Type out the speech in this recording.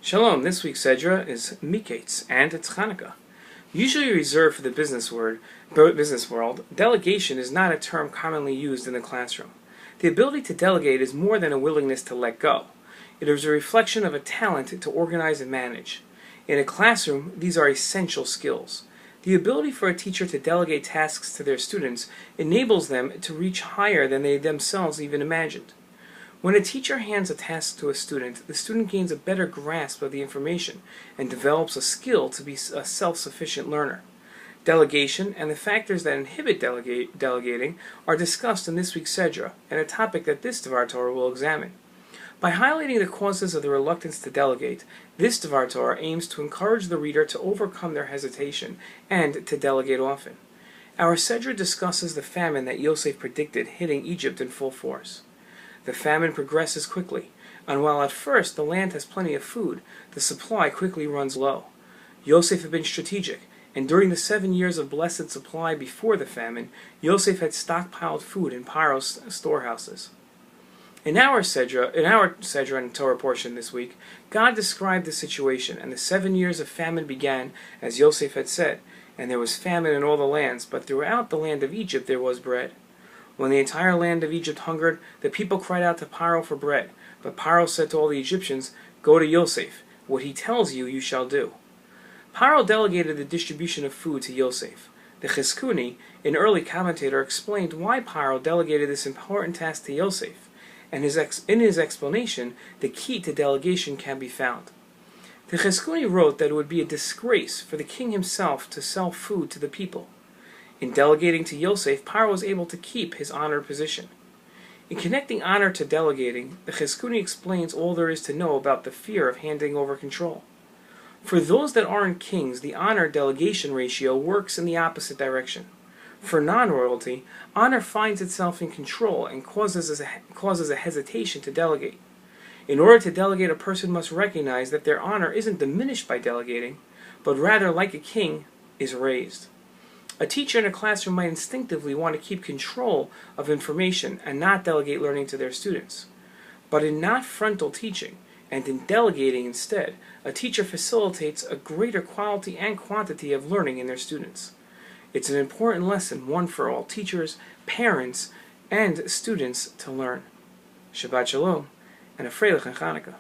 Shalom, this week's Sedra is Miketz, and it's Hanukkah. Usually reserved for the business world, delegation is not a term commonly used in the classroom. The ability to delegate is more than a willingness to let go. It is a reflection of a talent to organize and manage. In a classroom, these are essential skills. The ability for a teacher to delegate tasks to their students enables them to reach higher than they themselves even imagined. When a teacher hands a task to a student, the student gains a better grasp of the information and develops a skill to be a self-sufficient learner. Delegation and the factors that inhibit delegating are discussed in this week's Sedra, and a topic that this Dvar Torah will examine. By highlighting the causes of the reluctance to delegate, this Dvar Torah aims to encourage the reader to overcome their hesitation and to delegate often. Our Sedra discusses the famine that Yosef predicted hitting Egypt in full force. The famine progresses quickly, and while at first the land has plenty of food, the supply quickly runs low. Yosef had been strategic, and during the 7 years of blessed supply before the famine, Yosef had stockpiled food in Paro's storehouses. In our Sedra and Torah portion this week, God described the situation, and the 7 years of famine began, as Yosef had said, and there was famine in all the lands, but throughout the land of Egypt there was bread. When the entire land of Egypt hungered, the people cried out to Paro for bread. But Paro said to all the Egyptians, "Go to Yosef. What he tells you, you shall do." Paro delegated the distribution of food to Yosef. The Chizkuni, an early commentator, explained why Paro delegated this important task to Yosef, and in his explanation, the key to delegation can be found. The Chizkuni wrote that it would be a disgrace for the king himself to sell food to the people. In delegating to Yosef, Paro was able to keep his honored position. In connecting honor to delegating, the Chizkuni explains all there is to know about the fear of handing over control. For those that aren't kings, the honor-delegation ratio works in the opposite direction. For non-royalty, honor finds itself in control and causes a hesitation to delegate. In order to delegate, a person must recognize that their honor isn't diminished by delegating, but rather, like a king, is raised. A teacher in a classroom might instinctively want to keep control of information and not delegate learning to their students. But in not frontal teaching, and in delegating instead, a teacher facilitates a greater quality and quantity of learning in their students. It's an important lesson, one for all teachers, parents, and students to learn. Shabbat Shalom, and a Freilich and Hanukkah.